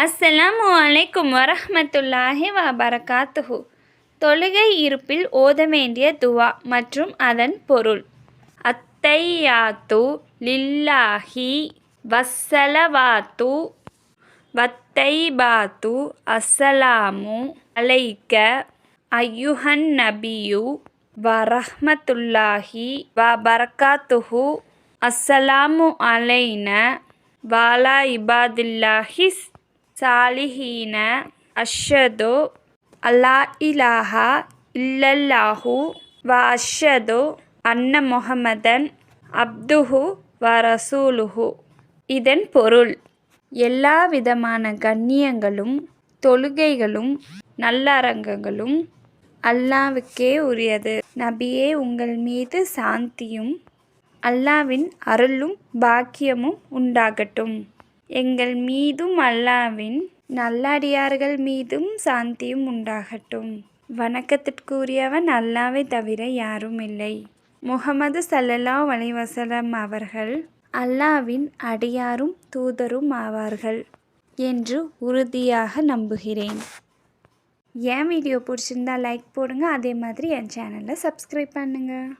அஸ்ஸலாமு அலைக்கும் வரஹ்மத்துல்லாஹி வபரகாத்துஹு. தொழுகை இருப்பில் ஓத வேண்டிய துவா மற்றும் அதன் பொருள். அத்தையாத்து லில்லாஹி வஸ்ஸலவாத்து வத்தைபாத்து அஸ்ஸலாமு அலைக்க ஐயுஹன் நபியு வரஹ்மத்துல்லாஹி வபரகாத்துஹு. அஸ்ஸலாமு அலைனா வாலா இபாதில்லாஹிஸ் சாலிஹீன. அஷ்ஹது அல்லா இலாஹா இல்லல்லாஹு வ அஷ்ஹது அன்ன முஹம்மதன் அப்துஹு வ ரசூலுஹு. இதன் பொருள்: எல்லா விதமான கண்ணியங்களும் தொழுகைகளும் நல்லறங்களும் அல்லாஹ்வுக்கே உரியது. நபியே, உங்கள் மீது சாந்தியும் அல்லாஹ்வின் அருளும் பாக்கியமும் உண்டாகட்டும். எங்கள் மீதும் அல்லாஹ்வின் நல்லடியார்கள் மீதும் சாந்தியும் உண்டாகட்டும். வணக்கத்திற்குரியவன் அல்லாஹ்வை தவிர யாரும் இல்லை. முஹம்மது ஸல்லல்லாஹு அலைஹி வஸல்லம் அவர்கள் அல்லாஹ்வின் அடியாரும் தூதரும் ஆவார்கள் என்று உறுதியாக நம்புகிறேன். என் வீடியோ பிடிச்சிருந்தா லைக் போடுங்க. அதே மாதிரி என் சேனலை சப்ஸ்கிரைப் பண்ணுங்கள்.